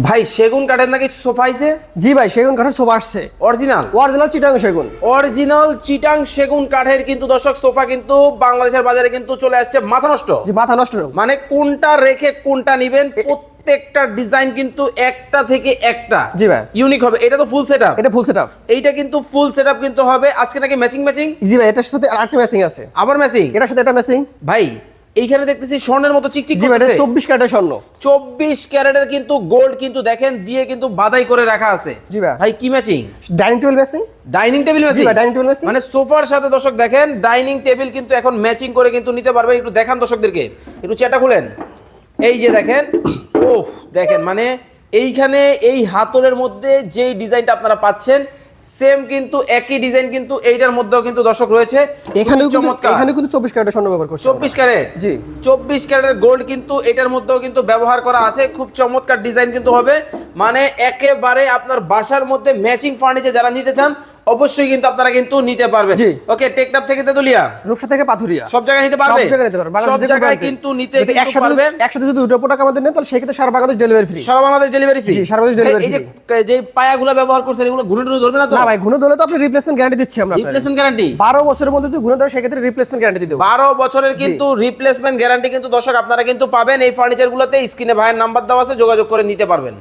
ভাই সেগুন কাঠের নাকি সোফা আইছে? জি ভাই, সেগুন কাঠের সোফা আসছে। অরিজিনাল চিটাং সেগুন। অরিজিনাল চিটাং সেগুন কাঠের কিন্তু দর্শক সোফা কিন্তু বাংলাদেশের বাজারে কিন্তু চলে আসছে মাথা নষ্ট। জি, মাথা নষ্ট। মানে কোনটা রেখে কোনটা নিবেন, প্রত্যেকটা ডিজাইন কিন্তু একটা থেকে একটা জি ভাই, ইউনিক হবে। এটা তো ফুল সেটআপ, এটা ফুল সেটআপ। এইটা কিন্তু ফুল সেটআপ কিন্তু হবে। আজকে নাকি ম্যাচিং ম্যাচিং। জি ভাই, এটার সাথে আরেকটা ম্যাচিং আছে। আবার ম্যাচিং? এটার সাথে এটা ম্যাচিং ভাই এইখানে দেখতেছি স্বর্ণের মতো চিকচিক জি ভাই, এটা করতেছে। 24 ক্যারেটের স্বর্ণ। 24 ক্যারেটের কিন্তু গোল্ড কিন্তু দেখেন দিয়ে কিন্তু বাধাই করে রাখা আছে। জি ভাই। ভাই কি matching? Dining table matching. Dining table জি ম্যাচিং। ভাই, ডাইনিং টেবিল ম্যাচিং। মানে সোফার সাথে দর্শক দেখেন ডাইনিং টেবিল কিন্তু এখন ম্যাচিং করে কিন্তু নিতে পারবে। একটু দেখান দর্শকদেরকে, একটু চেটা খুলেন। এই যে দেখেন, ওহ দেখেন, মানে এইখানে এই হাতলের মধ্যে যেই ডিজাইনটা আপনারা পাচ্ছেন সেম কিন্তু একই ডিজাইন কিন্তু এইটার মধ্যেও কিন্তু দর্শক রয়েছে। এখানেও কিন্তু চমৎকার। 24 ক্যারেটের স্বর্ণ ব্যবহার করছে। 24 ক্যারেট। জি। 24 ক্যারেটের গোল্ড কিন্তু এটার মধ্যেও কিন্তু ব্যবহার করা আছে। খুব চমৎকার ডিজাইন কিন্তু হবে। মানে একেবারে আপনার বাসার মধ্যে ম্যাচিং ফার্নিচার যারা নিতে চান অবশ্যই কিন্তু আপনারা কিন্তু নিতে পারবেন। জি। ওকে, টেকনাফ থেকে তেতুলিয়া, রূপসা থেকে পাথুরিয়া সব জায়গায় নিতে পারবে। সব জায়গায় নিতে পারবে। সব জায়গায় কিন্তু নিতে যদি কিন্তু পারবে। একসাথে যদি দুটো প্রোডাক্ট আমাদের নেন তাহলে সেই ক্ষেত্রে সারা বাংলাদেশ ডেলিভারি ফ্রি। সারা বাংলাদেশ ডেলিভারি ফ্রি। জি, সারা বাংলাদেশ ডেলিভারি এই যে পায়াগুলো ব্যবহার করছেন এগুলো ঘুরে টুরে ধরবে না তো? না ভাই, ঘুরে ধরলে তো আপনি রিপ্লেসমেন্ট গ্যারান্টি দিচ্ছি আমরা। রিপ্লেসমেন্ট গ্যারান্টি 12 বছরের মধ্যে যদি ঘুরে ধরে সেই ক্ষেত্রে রিপ্লেসমেন্ট গ্যারান্টি দিয়ে দেব। 12 বছরের কিন্তু রিপ্লেসমেন্ট গ্যারান্টি কিন্তু দর্শক আপনারা কিন্তু পাবেন। এই ফার্নিচারগুলোতে স্ক্রিনে ভাইয়ের নাম্বার দেওয়া আছে, যোগাযোগ করে নিতে পারবেন।